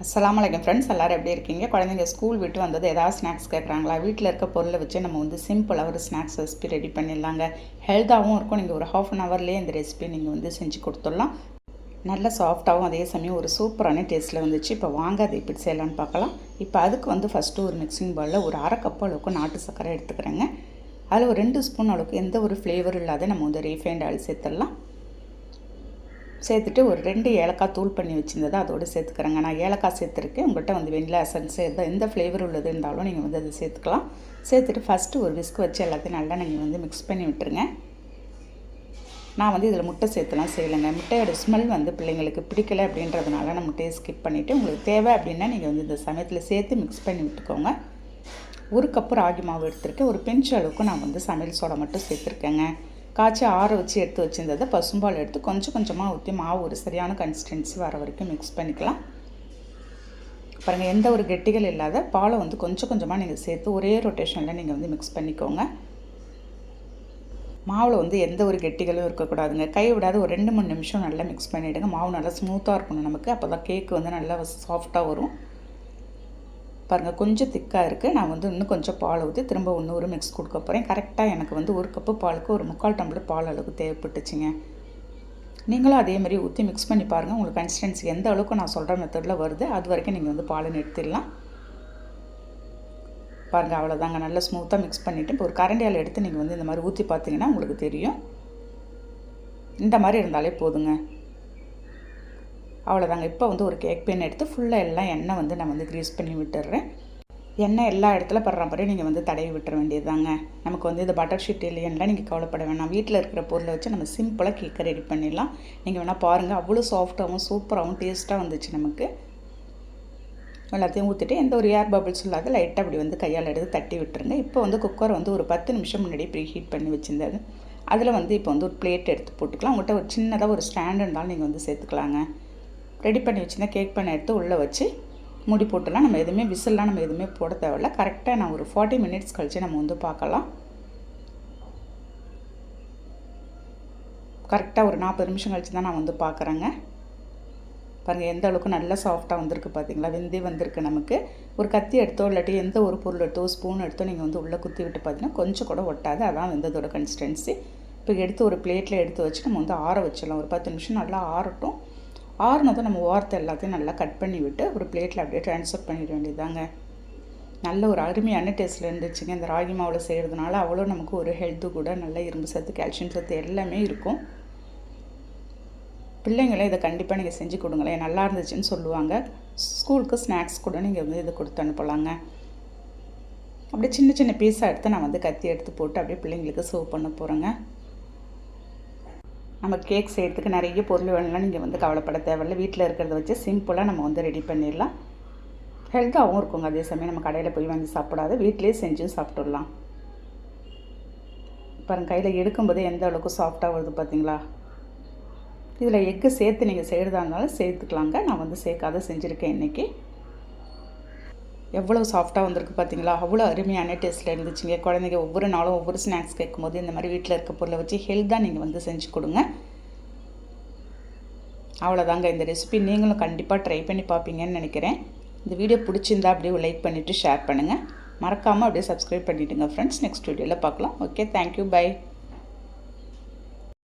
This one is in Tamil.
அஸ்ஸலாமு அலைக்கும் ஃப்ரெண்ட்ஸ், எல்லோரும் எப்படி இருக்கீங்க? குழந்தைங்க ஸ்கூல் விட்டு வந்தது ஏதாவது ஸ்நாக்ஸ் கேட்குறாங்களா? வீட்டில் இருக்க பொருளை வச்சு நம்ம வந்து சிம்பிளாக ஒரு ஸ்நாக்ஸ் ரெசிபி ரெடி பண்ணிடலாங்க. ஹெல்த்தாகவும் இருக்கும். நீங்கள் ஒரு ½ அன் ஹவர்லேயே இந்த ரெசிபி நீங்கள் வந்து செஞ்சு கொடுத்துடலாம். நல்ல சாஃப்டாகவும் அதே சமயம் ஒரு சூப்பரான டேஸ்ட்டில் வந்துச்சு. இப்போ வாங்க அதை எப்படி செய்யலான்னு பார்க்கலாம். இப்போ அதுக்கு வந்து ஃபஸ்ட்டு ஒரு மிக்சிங் பவுலில் ஒரு அரை கப் அளவுக்கு நாட்டு சர்க்கரை எடுத்துக்கிறேங்க. அதில் ஒரு 2 ஸ்பூன் அளவுக்கு எந்த ஒரு ஃப்ளேவர் இல்லாத நம்ம வந்து ரீஃபைண்ட் ஆயில் சேர்த்துடலாம். சேர்த்துட்டு ஒரு 2 ஏலக்காய் தூள் பண்ணி வச்சுருந்ததை அதோடு சேர்த்துக்கிறேங்க. நான் ஏலக்காய் சேர்த்துருக்கேன். உங்கள்கிட்ட வந்து வெண்ணிலா எசன்ஸ் எந்த ஃப்ளேவர் உள்ளது இருந்தாலும் நீங்கள் வந்து அதை சேர்த்துக்கலாம். சேர்த்துட்டு ஃபஸ்ட்டு ஒரு விஸ்க் வச்சு எல்லாத்தையும் நல்லா நீங்கள் வந்து மிக்ஸ் பண்ணி விட்டுருங்க. நான் வந்து இதில் முட்டை சேர்த்துலாம் செய்யலைங்க. முட்டையோட ஸ்மெல் வந்து பிள்ளைங்களுக்கு பிடிக்கலை அப்படின்றதுனால நான் முட்டையை ஸ்கிப் பண்ணிவிட்டு, உங்களுக்கு தேவை அப்படின்னா நீங்கள் வந்து இந்த சமயத்தில் சேர்த்து மிக்ஸ் பண்ணி விட்டுக்கோங்க. 1 கப்பு ராகி மாவு எடுத்துருக்கேன். ஒரு பிஞ்ச் அளவுக்கு நான் வந்து சமையல் சோடா மட்டும் சேர்த்துருக்கேங்க. காய்ச்சி ஆற வச்சு எடுத்து வச்சுருந்ததை பசும்பால் எடுத்து கொஞ்சம் கொஞ்சமாக ஊற்றி மாவு ஒரு சரியான கன்சிஸ்டன்சி வர வரைக்கும் மிக்ஸ் பண்ணிக்கலாம். பாருங்கள், எந்த ஒரு கெட்டிகள் இல்லாத பாலை வந்து கொஞ்சம் கொஞ்சமாக நீங்கள் சேர்த்து ஒரே ரொட்டேஷனில் நீங்கள் வந்து மிக்ஸ் பண்ணிக்கோங்க. மாவில் வந்து எந்த ஒரு கெட்டிகளும் இருக்கக்கூடாதுங்க. கை விடாத ஒரு 2-3 நிமிஷம் நல்லா மிக்ஸ் பண்ணிவிடுங்க. மாவு நல்லா ஸ்மூத்தாக இருக்கணும் நமக்கு. அப்போ தான் கேக்கு வந்து நல்லா சாஃப்டாக வரும். பாருங்கள், கொஞ்சம் திக்காக இருக்குது. நான் வந்து இன்னும் கொஞ்சம் பால் ஊற்றி திரும்ப இன்னொரு மிக்ஸ் கொடுக்க போகிறேன். கரெக்டாக எனக்கு வந்து 1 கப்பு பாலுக்கு ஒரு 3/4 டம்ளர் பால் அளவுக்கு தேவைப்பட்டுச்சுங்க. நீங்களும் அதே மாதிரி ஊற்றி மிக்ஸ் பண்ணி பாருங்கள். உங்களுக்கு கன்சிஸ்டன்சி எந்த அளவுக்கு நான் சொல்கிற மெத்தடில் வருது அது வரைக்கும் நீங்கள் வந்து பாலை நிறுத்திடலாம். பாருங்கள், அவ்வளோதாங்க. நல்லா ஸ்மூத்தாக மிக்ஸ் பண்ணிவிட்டு இப்போ ஒரு கரண்டியால் எடுத்து நீங்கள் வந்து இந்த மாதிரி ஊற்றி பார்த்தீங்கன்னா உங்களுக்கு தெரியும். இந்த மாதிரி இருந்தாலே போதுங்க. அவ்வளோதாங்க. இப்போ வந்து ஒரு கேக் பேன் எடுத்து ஃபுல்லாக எல்லாம் எண்ணெய் வந்து நான் வந்து க்ரீஸ் பண்ணி விட்டுடுறேன். எண்ணெய் எல்லா இடத்துல படுற மாதிரி நீங்கள் வந்து தடவி விட்டுற வேண்டியது தாங்க. நமக்கு வந்து இந்த பட்டர் ஷீட் இல்லையெல்லாம் நீங்கள் கவலைப்பட வேணாம். வீட்டில் இருக்கிற பொருளை வச்சு நம்ம சிம்பிளாக கேக்கை ரெடி பண்ணிடலாம். நீங்கள் வேணால் பாருங்கள், அவ்வளோ சாஃப்டாகவும் சூப்பராகவும் டேஸ்ட்டாக வந்துச்சு நமக்கு. எல்லாத்தையும் ஊற்றிட்டு எந்த ஒரு ஏர் பபிள்ஸ் இல்லாத லைட்டாக அப்படி வந்து கையால் எடுத்து தட்டி விட்டுருங்க. இப்போ வந்து குக்கர் வந்து ஒரு 10 நிமிஷம் முன்னாடி ப்ரீ ஹீட் பண்ணி வச்சுருந்தாரு. அதில் வந்து இப்போ வந்து ஒரு பிளேட் எடுத்து போட்டுக்கலாம். உங்கள்கிட்ட ஒரு சின்னதாக ஒரு ஸ்டாண்ட் இருந்தாலும் நீங்கள் வந்து சேர்த்துக்கலாங்க. ரெடி பண்ணி வச்சுருந்தா கேக் பண்ண எடுத்து உள்ளே வச்சு மூடி போட்டுலாம். நம்ம எதுவுமே விசில்லாம் நம்ம எதுவுமே போட தேவையில்ல. கரெக்டாக நான் ஒரு 40 மினிட்ஸ் கழித்து நம்ம வந்து பார்க்கலாம். கரெக்டாக ஒரு 40 நிமிஷம் கழித்து தான் நான் வந்து பார்க்குறேங்க. பாருங்கள், எந்த அளவுக்கு நல்லா சாஃப்டாக வந்திருக்கு பார்த்தீங்களா? வெந்தே வந்திருக்கு நமக்கு. ஒரு கத்தி எடுத்தோ இல்லாட்டி எந்த ஒரு பொருள் எடுத்தோ ஸ்பூன் எடுத்தோ நீங்கள் வந்து உள்ளே குத்தி விட்டு பார்த்தீங்கன்னா கொஞ்சம் கூட ஒட்டாது. அதான் வெந்ததோட கன்சிஸ்டன்சி. இப்போ எடுத்து ஒரு பிளேட்டில் எடுத்து வச்சு நம்ம வந்து ஆற வச்சிடலாம். ஒரு 10 நிமிஷம் நல்லா ஆறட்டும். ஆறுனதும் நம்ம ஓரத்தை எல்லாத்தையும் நல்லா கட் பண்ணி விட்டு ஒரு பிளேட்டில் அப்படியே ட்ரான்ஸ்ஃபர் பண்ணிட வேண்டியதாங்க. நல்ல ஒரு அருமையான டேஸ்ட்டில் இருந்துச்சுங்க. இந்த ராகி மாவில் செய்கிறதுனால அவ்வளோ நமக்கு ஒரு ஹெல்த்து கூட, நல்ல இரும்பு சத்து, கால்சியம் சத்து எல்லாமே இருக்கும். பிள்ளைங்களே இதை கண்டிப்பாக நீங்கள் செஞ்சு கொடுங்களேன், நல்லா இருந்துச்சுன்னு சொல்லுவாங்க. ஸ்கூலுக்கு ஸ்நாக்ஸ் கூட நீங்கள் வந்து இதை கொடுத்து அனுப்பலாங்க. அப்படியே சின்ன சின்ன பீஸாக எடுத்து நான் வந்து கத்தி எடுத்து போட்டு அப்படியே பிள்ளைங்களுக்கு சர்வ் பண்ண போகிறேங்க. நம்ம கேக் செய்கிறதுக்கு நிறைய பொருள் வேணும்லாம் நீங்கள் வந்து கவலைப்பட தேவையில்லை. வீட்டில் இருக்கிறத வச்சு சிம்பிளாக நம்ம வந்து ரெடி பண்ணிடலாம். ஹெல்த்தாகவும் இருக்குங்க. அதே சமயம் நம்ம கடையில் போய் வாங்கி சாப்பிடாது, வீட்டிலே செஞ்சும் சாப்பிட்டுடலாம். பாருங்கள், கையில் எடுக்கும்போதே எந்த அளவுக்கு சாஃப்டாக வருது பார்த்தீங்களா? இதில் எக்கு சேர்த்து நீங்கள் செய்கிறதா இருந்தாலும் சேர்த்துக்கலாங்க. நான் வந்து சேர்க்காத செஞ்சுருக்கேன் இன்றைக்கி. எவ்வளோ சாஃப்டாக வந்திருக்கு பார்த்தீங்களா? அவ்வளோ அருமையான டேஸ்ட்டில் இருந்துச்சுங்க. குழந்தைங்க ஒவ்வொரு நாளும் ஒவ்வொரு ஸ்நாக்ஸ் கேட்கும்போது இந்த மாதிரி வீட்டில் இருக்க பொருளை வச்சு ஹெல்த்தாக நீங்கள் வந்து செஞ்சு கொடுங்க. அவ்வளோதாங்க. இந்த ரெசிபி நீங்களும் கண்டிப்பாக ட்ரை பண்ணி பார்ப்பீங்கன்னு நினைக்கிறேன். இந்த வீடியோ பிடிச்சிருந்தா அப்படியே லைக் பண்ணிவிட்டு ஷேர் பண்ணுங்கள். மறக்காமல் அப்படியே சப்ஸ்கிரைப் பண்ணிவிடுங்க ஃப்ரெண்ட்ஸ். நெக்ஸ்ட் வீடியோவில் பார்க்கலாம். Okay, thank you, by.